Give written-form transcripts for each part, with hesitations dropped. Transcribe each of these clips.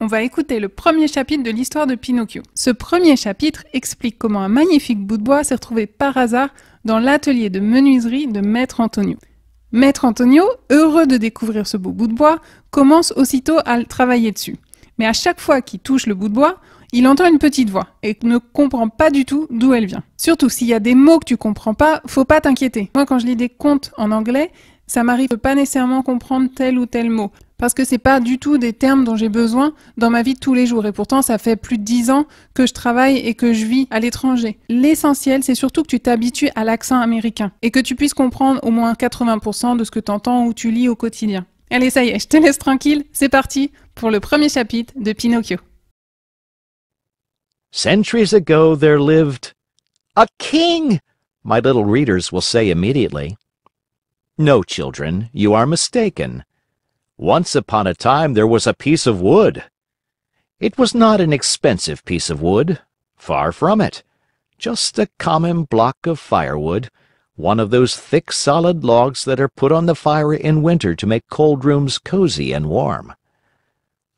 on va écouter le premier chapitre de l'histoire de Pinocchio. Ce premier chapitre explique comment un magnifique bout de bois s'est retrouvé par hasard dans l'atelier de menuiserie de Maître Antonio. Maître Antonio, heureux de découvrir ce beau bout de bois, commence aussitôt à travailler dessus. Mais à chaque fois qu'il touche le bout de bois, il entend une petite voix et ne comprend pas du tout d'où elle vient. Surtout, s'il y a des mots que tu comprends pas, faut pas t'inquiéter. Moi, quand je lis des contes en anglais, ça m'arrive de pas nécessairement comprendre tel ou tel mot. Parce que c'est pas du tout des termes dont j'ai besoin dans ma vie de tous les jours. Et pourtant, ça fait plus de 10 ans que je travaille et que je vis à l'étranger. L'essentiel, c'est surtout que tu t'habitues à l'accent américain et que tu puisses comprendre au moins 80% de ce que tu entends ou tu lis au quotidien. Allez, ça y est, je te laisse tranquille. C'est parti pour le premier chapitre de Pinocchio. Centuries ago there lived a king, my little readers will say immediately. No, children, you are mistaken. Once upon a time there was a piece of wood. It was not an expensive piece of wood, far from it. Just a common block of firewood, one of those thick solid logs that are put on the fire in winter to make cold rooms cozy and warm.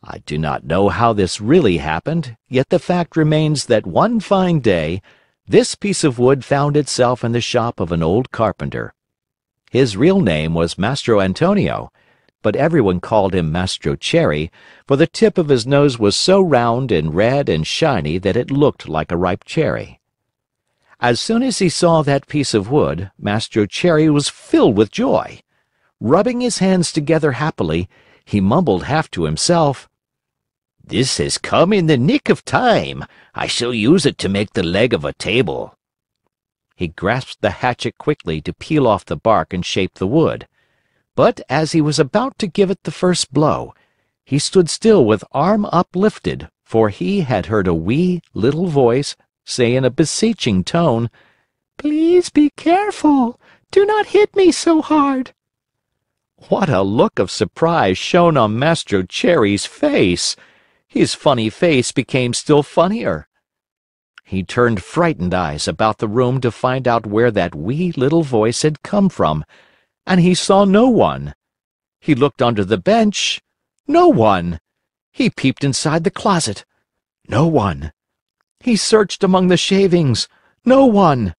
I do not know how this really happened, yet the fact remains that one fine day, this piece of wood found itself in the shop of an old carpenter. His real name was Mastro Antonio, but everyone called him Mastro Cherry, for the tip of his nose was so round and red and shiny that it looked like a ripe cherry. As soon as he saw that piece of wood, Mastro Cherry was filled with joy. Rubbing his hands together happily, he mumbled half to himself, "This has come in the nick of time. I shall use it to make the leg of a table." He grasped the hatchet quickly to peel off the bark and shape the wood. But as he was about to give it the first blow, he stood still with arm uplifted, for he had heard a wee little voice say in a beseeching tone, "Please be careful. Do not hit me so hard." What a look of surprise shone on Mastro Cherry's face! His funny face became still funnier. He turned frightened eyes about the room to find out where that wee little voice had come from, and he saw no one. He looked under the bench. No one. He peeped inside the closet. No one. He searched among the shavings. No one.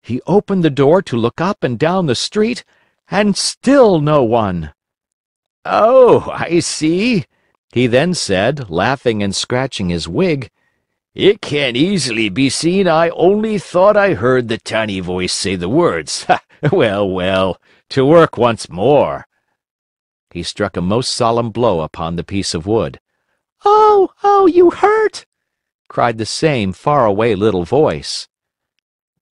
He opened the door to look up and down the street, and still no one. "Oh, I see," he then said, laughing and scratching his wig. "It can easily be seen I only thought I heard the tiny voice say the words. Well, well, to work once more." He struck a most solemn blow upon the piece of wood. "Oh, oh, you hurt!" cried the same far-away little voice.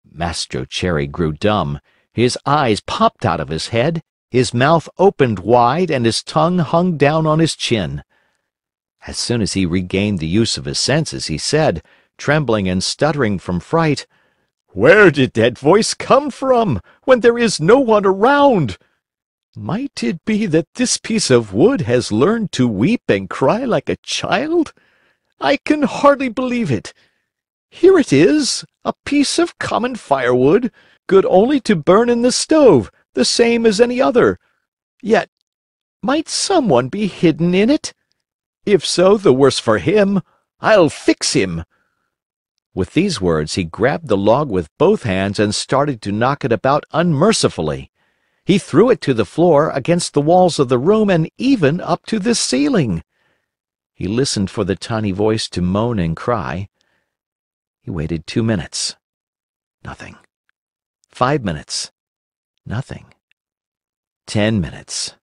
Mastro Cherry grew dumb. His eyes popped out of his head, his mouth opened wide, and his tongue hung down on his chin. As soon as he regained the use of his senses, he said, trembling and stuttering from fright, "Where did that voice come from, when there is no one around? Might it be that this piece of wood has learned to weep and cry like a child? I can hardly believe it. Here it is, a piece of common firewood, good only to burn in the stove, the same as any other. Yet, might someone be hidden in it? If so, the worse for him. I'll fix him." With these words, he grabbed the log with both hands and started to knock it about unmercifully. He threw it to the floor, against the walls of the room, and even up to the ceiling. He listened for the tiny voice to moan and cry. He waited 2 minutes. Nothing. 5 minutes. Nothing. 10 minutes.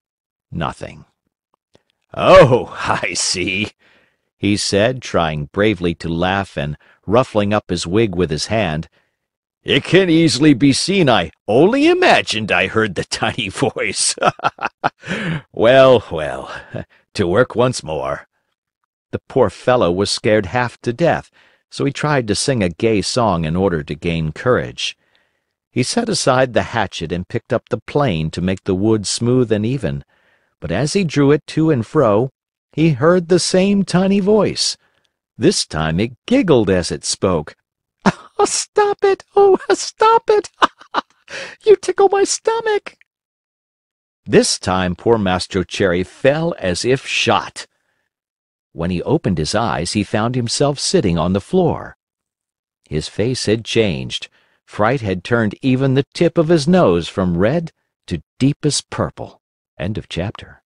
Nothing. "Oh, I see," he said, trying bravely to laugh and ruffling up his wig with his hand. "It can easily be seen I only imagined I heard the tiny voice. Well, well, to work once more." The poor fellow was scared half to death, so he tried to sing a gay song in order to gain courage. He set aside the hatchet and picked up the plane to make the wood smooth and even, but as he drew it to and fro, he heard the same tiny voice. This time it giggled as it spoke. "Oh, stop it! Oh, stop it! You tickle my stomach!" This time poor Mastro Cherry fell as if shot. When he opened his eyes, he found himself sitting on the floor. His face had changed. Fright had turned even the tip of his nose from red to deepest purple. End of chapter.